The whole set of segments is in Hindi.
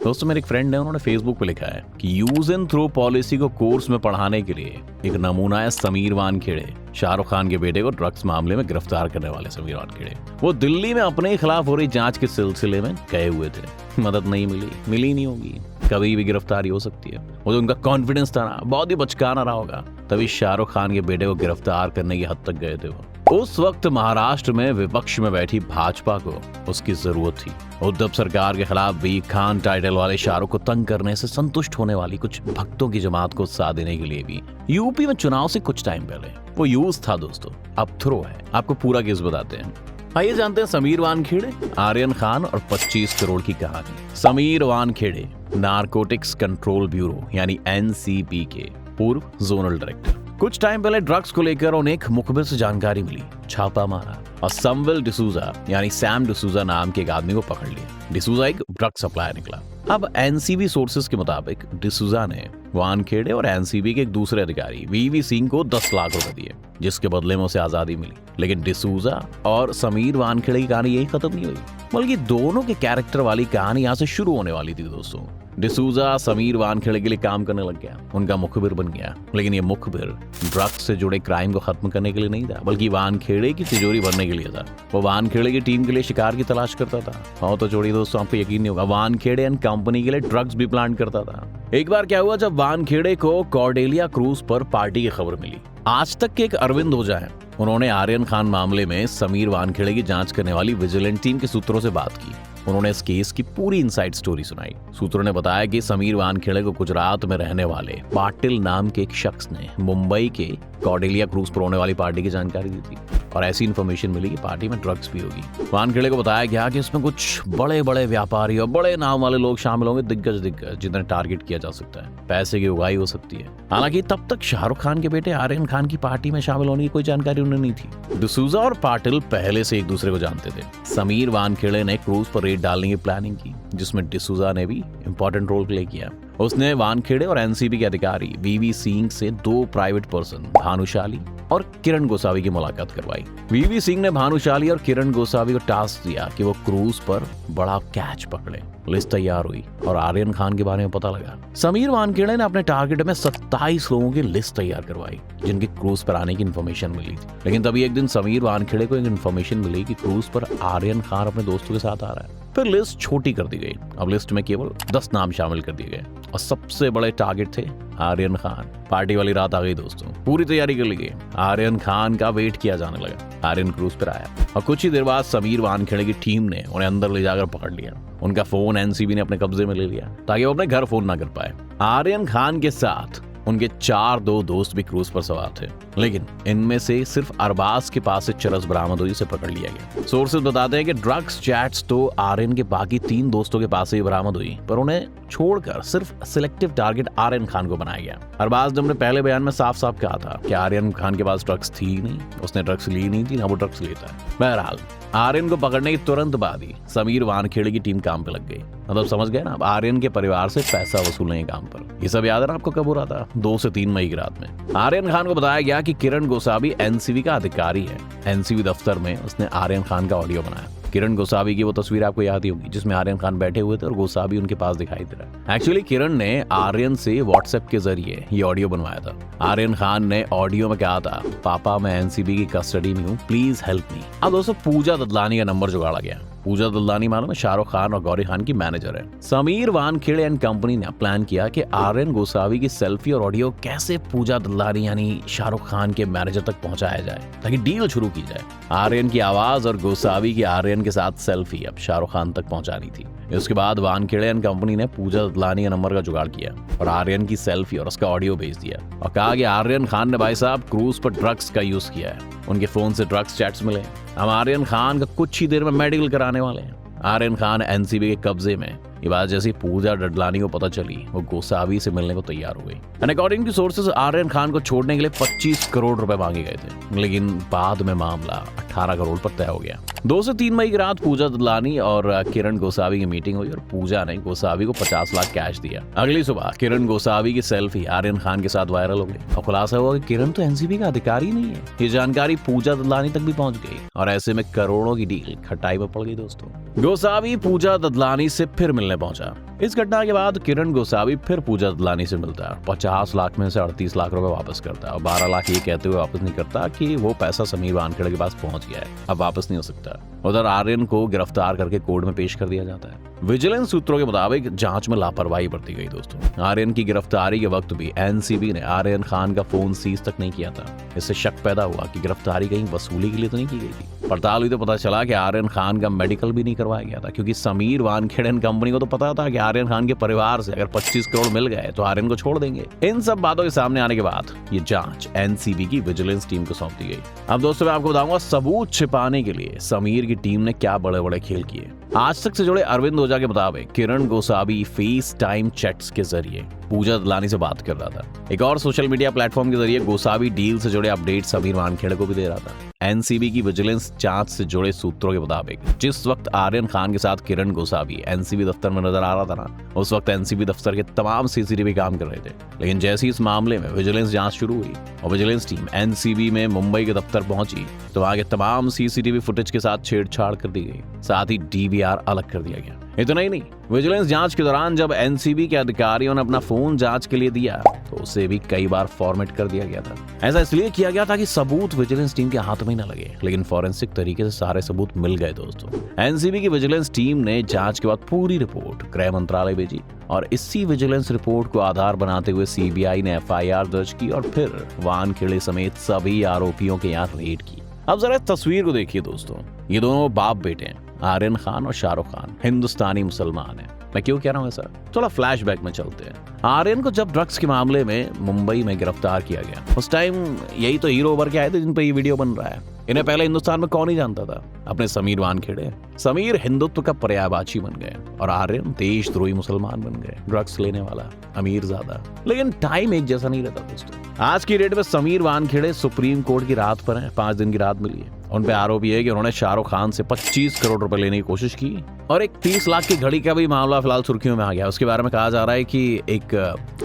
दोस्तों मेरे एक फ्रेंड है, उन्होंने फेसबुक पे लिखा है कि यूज एंड थ्रो पॉलिसी को कोर्स में पढ़ाने के लिए एक नमूना है समीर वानखेड़े, शाहरुख खान के बेटे को ड्रग्स मामले में गिरफ्तार करने वाले समीर वानखेड़े। वो दिल्ली में अपने खिलाफ हो रही जांच के सिलसिले में गए हुए थे, मदद नहीं मिली नहीं होगी, कभी भी गिरफ्तारी हो सकती है। वो जो उनका कॉन्फिडेंस था ना, बहुत ही बचकाना रहा होगा, तभी शाहरुख खान के बेटे को गिरफ्तार करने की हद तक गए थे वो। उस वक्त महाराष्ट्र में विपक्ष में बैठी भाजपा को उसकी जरूरत थी। उद्धव सरकार के खिलाफ भी खान टाइटल वाले शाहरुख को तंग करने से संतुष्ट होने वाली कुछ भक्तों की जमात को उत्साह देने के लिए भी यूपी में चुनाव से कुछ टाइम पहले वो यूज था दोस्तों, अब थ्रो है। आपको पूरा केस बताते हैं। आइए जानते हैं समीर वानखेड़े, आर्यन खान और 25 करोड़ की कहानी। Sameer Wankhede narcotics control bureau यानी एनसीबी के पूर्व जोनल डायरेक्टर। कुछ टाइम पहले ड्रग्स को लेकर उन्हें एक मुखबिर से जानकारी मिली, छापा मारा और समवेल डिसूजा यानी सैम डिसूजा नाम के एक आदमी को पकड़ लिया। डिसूजा एक ड्रग सप्लायर निकला। अब एनसीबी सोर्सेज के मुताबिक डिसूजा ने वानखेड़े और एनसीबी के एक दूसरे अधिकारी वीवी सिंह को 10 लाख रुपए दिए, जिसके बदले में उसे आजादी मिली। लेकिन डिसूजा और समीर वानखेड़े की कहानी यही खत्म नहीं हुई, बल्कि दोनों के कैरेक्टर वाली कहानी यहाँ से शुरू होने वाली थी दोस्तों। डिसूजा समीर वानखेड़े के लिए काम करने लग गया, उनका मुखबिर बन गया। लेकिन ये मुखबिर ड्रग्स से जुड़े क्राइम को खत्म करने के लिए नहीं था, बल्कि वानखेड़े की तिजोरी भरने के लिए था। वो वानखेड़े की टीम के लिए शिकार की तलाश करता था। और तो जोड़ी दोस्तों, आपको यकीन नहीं होगा, वानखेड़े एंड कंपनी के लिए ड्रग्स भी प्लांट करता था। एक बार क्या हुआ, जब वानखेड़े को कॉर्डेलिया क्रूज पर पार्टी की खबर मिली। आज तक के एक अरविंद ओझा है, उन्होंने आर्यन खान मामले में समीर वानखेड़े की जांच करने वाली विजिलेंट टीम के सूत्रों से बात की। उन्होंने इस केस की पूरी इनसाइड स्टोरी सुनाई। सूत्रों ने बताया कि समीर वानखेड़े को गुजरात में रहने वाले पाटिल नाम के एक शख्स ने मुंबई के कॉर्डेलिया क्रूज पर होने वाली पार्टी की जानकारी दी थी और ऐसी इन्फॉर्मेशन मिली कि पार्टी में ड्रग्स भी होगी। वानखेड़े को बताया गया कि इसमें कुछ बड़े बड़े व्यापारी और बड़े नाम वाले लोग शामिल होंगे, दिग्गज जिन्हें टारगेट किया जा सकता है, पैसे की उगाही हो सकती है। हालांकि तब तक शाहरुख खान के बेटे आर्यन खान की पार्टी में शामिल होने की कोई जानकारी उन्हें नहीं थी। डिसूजा और पाटिल पहले से एक दूसरे को जानते थे। समीर वानखेड़े ने क्रूज पर रेड डालने की प्लानिंग की, जिसमें डिसूजा ने भी इंपॉर्टेंट रोल प्ले किया। उसने वानखेड़े और एनसीबी के अधिकारी वीवी सिंह से 2 प्राइवेट पर्सन भानुशाली और किरण गोसावी की मुलाकात करवाई। वीवी सिंह ने भानुशाली और किरण गोसावी को टास्क दिया कि वो क्रूज पर बड़ा कैच पकड़े। लिस्ट तैयार हुई और आर्यन खान के बारे में पता लगा। समीर वानखेड़े ने अपने टारगेट में 27 लोगों की लिस्ट तैयार करवाई, जिनकी क्रूज पर आने की इन्फॉर्मेशन मिली थी। लेकिन तभी एक दिन समीर वानखेड़े को एक इन्फॉर्मेशन मिली कि क्रूज पर आर्यन खान अपने दोस्तों के साथ आ रहा है। फिर लिस्ट छोटी कर दी गई। अब लिस्ट में केवल 10 नाम शामिल कर दिए गए और सबसे बड़े टारगेट थे आर्यन खान। पार्टी वाली रात आ गई दोस्तों, पूरी तैयारी कर ली गई। आर्यन खान का वेट किया जाने लगा। आर्यन क्रूज पर आया और कुछ ही देर बाद समीर वानखेड़े की टीम ने उन्हें अंदर ले जाकर पकड़ लिया। उनका फोन एनसीबी ने अपने कब्जे में ले लिया ताकि वो अपने घर फोन ना कर पाए। आर्यन खान के साथ उनके 4 दोस्त भी क्रूज पर सवार थे, लेकिन इनमें से सिर्फ अरबाज के पास से चरस बरामद हुई, उसे पकड़ लिया गया। सोर्सेज बताते हैं कि ड्रग्स चैट्स तो आर्यन के बाकी 3 दोस्तों के पास से ही बरामद हुई, पर उन्हें छोड़कर सिर्फ सिलेक्टिव टारगेट आर्यन खान को बनाया गया। अरबाज ने अपने पहले बयान में साफ साफ कहा था कि आर्यन खान के पास ड्रग्स थी नहीं, उसने ड्रग्स ली नहीं थी, ना वो ड्रग्स लेता है। बहरहाल आर्यन को पकड़ने के तुरंत बाद ही समीर वानखेड़े की टीम काम पे लग गई। मतलब समझ गए ना, अब आर्यन के परिवार से पैसा वसूलने के काम पर। ये सब याद है ना आपको, कब हो रहा था? 2 से 3 मई की रात में आर्यन खान को बताया गया कि किरण गोसावी एनसीबी का अधिकारी है। एनसीबी दफ्तर में उसने आर्यन खान का ऑडियो बनाया। किरण गोसावी की वो तस्वीर आपको याद ही होगी, जिसमें आर्यन खान बैठे हुए थे और गोसावी उनके पास दिखाई दे रहा है। एक्चुअली किरण ने आर्यन से व्हाट्सएप के जरिए ये ऑडियो बनवाया था। आर्यन खान ने ऑडियो में कहा था, पापा मैं एनसीबी की कस्टडी में हूँ, प्लीज हेल्प मी। अब दोस्तों पूजा ददलानी का नंबर जुगाड़ा गया। पूजा ददलानी मालूम है शाहरुख खान और गौरी खान की मैनेजर है। समीर वानखेड़े एंड कंपनी ने प्लान किया कि आर्यन गोसावी की सेल्फी और ऑडियो कैसे पूजा ददलानी यानी शाहरुख खान के मैनेजर तक पहुंचाया जाए ताकि डील शुरू की जाए। आर्यन की आवाज और गोसावी की आर्यन के साथ सेल्फी अब शाहरुख खान तक पहुंचानी थी। इसके बाद वानखेड़े एंड कंपनी ने पूजा ददलानी के नंबर का जुगाड़ किया और आर्यन की सेल्फी और उसका ऑडियो भेज दिया और कहा कि आर्यन खान ने भाई साहब क्रूज पर ड्रग्स का यूज किया है। उनके फोन से ड्रग्स चैट्स मिले। हम आर्यन खान का कुछ ही देर में मेडिकल कराने वाले हैं। आर्यन खान एनसीबी के कब्जे में। ये बात जैसी पूजा ददलानी को पता चली, वो गोसावी से मिलने को तैयार हो गई। And according to sources Aryan Khan को छोड़ने के लिए 25 करोड़ रुपए मांगे गए थे, लेकिन बाद में मामला 18 करोड़ पर तय हो गया। 2 से 3 मई की रात पूजा ददलानी और किरण गोसावी की मीटिंग हुई और पूजा ने गोसावी को 50 लाख कैश दिया। अगली सुबह किरण गोसावी की सेल्फी आर्यन खान के साथ वायरल हो गई और खुलासा हुआ कि किरण तो एनसीबी का अधिकारी नहीं है। ये जानकारी पूजा ददलानी तक भी पहुंच गई और ऐसे में करोड़ों की डील खटाई में पड़ गई दोस्तों। गोसावी पूजा ददलानी से फिर मिलने पहुंचा इस घटना के बाद किरण गोसावी फिर पूजा दलानी से मिलता है। 50 लाख में से 38 लाख रुपए वापस करता है और 12 लाख ये कहते हुए वापस नहीं करता कि वो पैसा समीर वानखेड़े के पास पहुंच गया है, अब वापस नहीं हो सकता। उधर आर्यन को गिरफ्तार करके कोर्ट में पेश कर दिया जाता है। विजिलेंस सूत्रों के मुताबिक जांच में लापरवाही बरती गई दोस्तों। आर्यन की गिरफ्तारी के वक्त भी एनसीबी ने आर्यन खान का फोन सीज तक नहीं किया था। इससे शक पैदा हुआ कि गिरफ्तारी कहीं वसूली के लिए तो नहीं की गई थी। पड़ताल हुई तो पता चला कि आर्यन खान का मेडिकल भी नहीं करवाया गया था, क्योंकि समीर वानखेड़े कंपनी को तो पता था कि आर्यन खान के परिवार से अगर 25 करोड़ मिल गए तो आर्यन को छोड़ देंगे। इन सब बातों के सामने आने के बाद ये जांच एनसीबी की विजिलेंस टीम को सौंप दी गई। अब दोस्तों मैं आपको बताऊंगा सबूत छिपाने के लिए समीर की टीम ने क्या बड़े बड़े खेल किए। आज तक से जुड़े अरविंद ओझा के मुताबिक किरण गोसावी फेस टाइम चैट्स के जरिए पूजा दलानी से बात कर रहा था। एक और सोशल मीडिया प्लेटफॉर्म के जरिए गोसावी डील से जुड़े अपडेट समीर वानखेड़े को भी दे रहा था। एनसीबी की विजिलेंस जांच से जुड़े सूत्रों के मुताबिक जिस वक्त आर्यन खान के साथ किरण गोसावी एनसीबी दफ्तर में नजर आ रहा था ना, उस वक्त एनसीबी दफ्तर के तमाम सीसीटीवी काम कर रहे थे। लेकिन जैसे ही इस मामले में विजिलेंस जांच शुरू हुई और विजिलेंस टीम एनसीबी में मुंबई के दफ्तर पहुंची तो वहां के तमाम सीसीटीवी फुटेज के साथ छेड़छाड़ कर दी गई, साथ ही डीवीआर अलग कर दिया गया। इतना ही नहीं, विजिलेंस जांच के दौरान जब एनसीबी के अधिकारियों ने अपना फोन जांच के लिए दिया तो उसे भी कई बार फॉर्मेट कर दिया गया था। ऐसा इसलिए किया गया था कि सबूत विजिलेंस टीम के हाथ में न लगे, लेकिन फॉरेंसिक तरीके से सारे सबूत मिल गए दोस्तों। एनसीबी की विजिलेंस टीम ने जांच के बाद पूरी रिपोर्ट गृह मंत्रालय भेजी और इसी विजिलेंस रिपोर्ट को आधार बनाते हुए सीबीआई ने एफआईआर दर्ज की और फिर वानखेड़े समेत सभी आरोपियों के यहाँ रेड की। अब जरा इस तस्वीर को देखिए दोस्तों, ये दोनों बाप बेटे हैं, आर्यन खान और शाहरुख खान, हिंदुस्तानी मुसलमान है। मैं क्यों कह रहा हूँ ऐसा, थोड़ा फ्लैशबैक में चलते हैं। आर्यन को जब ड्रग्स के मामले में मुंबई में गिरफ्तार किया गया उस टाइम यही तो हीरो उभर के आए थे जिन पे ये वीडियो बन रहा है। इन्हें पहले हिंदुस्तान में कौन ही जानता था, अपने समीर वानखेड़े। समीर हिंदुत्व का पर्यायवाची बन गए और आर्यन देशद्रोही मुसलमान बन गए, ड्रग्स लेने वाला, अमीर ज्यादा। लेकिन टाइम एक जैसा नहीं रहता दोस्तों। आज की डेट में समीर वानखेड़े सुप्रीम कोर्ट की राहत पर हैं, 5 दिन की राहत मिली है। उन पे आरोप ये है कि उन्होंने शाहरुख खान से 25 करोड़ रुपए लेने की कोशिश की और एक 30 लाख की घड़ी का भी मामला फिलहाल सुर्खियों में आ गया। उसके बारे में कहा जा रहा है कि एक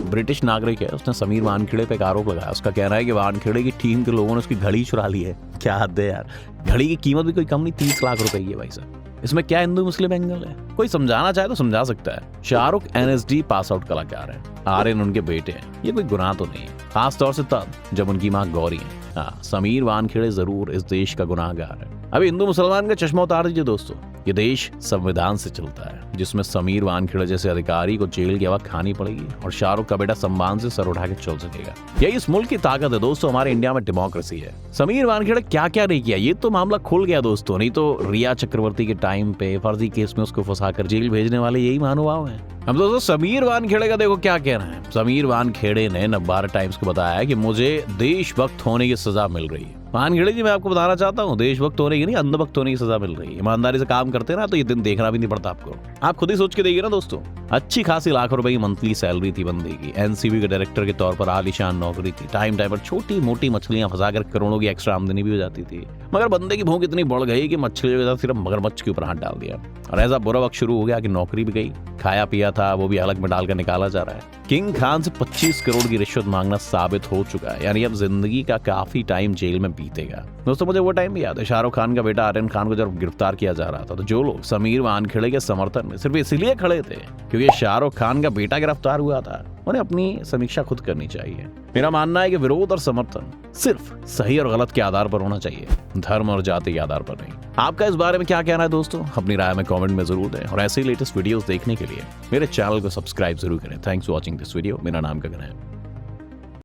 ब्रिटिश नागरिक है, उसने समीर वानखेड़े पे एक आरोप लगाया। उसका कहना है कि वानखेड़े की टीम के लोगों ने उसकी घड़ी चुरा ली है। क्या हद है यार, घड़ी की कीमत भी कोई कम नहीं, 30 लाख रुपए की है भाई साहब। इसमें क्या हिंदू मुस्लिम एंगल है? कोई समझाना चाहे तो समझा सकता है। शाहरुख एनएसडी पास आउट कलाकार है, आर्यन उनके बेटे हैं, ये कोई गुनाह तो नहीं है, खास तौर से तब जब उनकी मां गौरी है। हाँ, समीर वानखेड़े जरूर इस देश का गुनाहगार है। अभी हिंदू मुसलमान का चश्मा उतार दीजिए दोस्तों, ये देश संविधान से चलता है जिसमें समीर वानखेड़े जैसे अधिकारी को जेल की हवा खानी पड़ेगी और शाहरुख का बेटा सम्मान से सर उठा के चल सकेगा। यही इस मुल्क की ताकत है दोस्तों, हमारे इंडिया में डेमोक्रेसी है। समीर वानखेड़े क्या क्या नहीं किया, ये तो मामला खुल गया दोस्तों। नहीं तो रिया चक्रवर्ती के टाइम पे फर्जी केस में उसको फंसाकर जेल भेजने वाले यही महानुभाव हैं। अब दोस्तों समीर वानखेड़े का देखो क्या कहना है। समीर वानखेड़े ने नवभारत टाइम्स को बताया कि मुझे देशभक्त होने की सजा मिल रही है। वानखेड़े जी मैं आपको बताना चाहता हूँ, देशभक्त होने की नहीं, अंधभक्त होने की सजा मिल रही है। ईमानदारी से काम करते ना तो ये दिन देखना भी नहीं पड़ता आपको। आप खुद ही सोच के देखिए ना दोस्तों, अच्छी खासी लाखों रुपए की मंथली सैलरी थी बंदे की, एनसीबी के डायरेक्टर के तौर पर आलीशान नौकरी थी, टाइम टाइम पर छोटी मोटी मछलियां फंसाकर करोड़ों की एक्स्ट्रा आमदनी भी हो जाती थी। मगर बंदे की भूख इतनी बढ़ गई कि मछलियों के साथ सिर्फ मगरमच्छ के ऊपर हाथ डाल दिया और ऐसा बुरा वक्त शुरू हो गया कि नौकरी भी गई, खाया पिया था वो भी अलग में डालकर निकाला जा रहा है। किंग खान से 25 करोड़ की रिश्वत मांगना साबित हो चुका है, यानी अब जिंदगी का काफी टाइम जेल में बीतेगा। दोस्तों मुझे वो टाइम भी याद है, शाहरुख खान का बेटा आर्यन खान को जब गिरफ्तार किया जा रहा था तो जो लोग समीर वानखेड़े के समर्थन में सिर्फ इसलिए खड़े थे क्योंकि शाहरुख खान का बेटा गिरफ्तार हुआ था, उन्हें अपनी समीक्षा खुद करनी चाहिए। मेरा मानना है कि विरोध और समर्थन सिर्फ सही और गलत के आधार पर होना चाहिए, धर्म और जाति के आधार पर नहीं। आपका इस बारे में क्या कहना है दोस्तों, अपनी राय में कमेंट में जरूर दें और ऐसे ही लेटेस्ट वीडियोस देखने के लिए मेरे चैनल को सब्सक्राइब जरूर करें। Thanks for watching this video. मेरा नाम गगन है।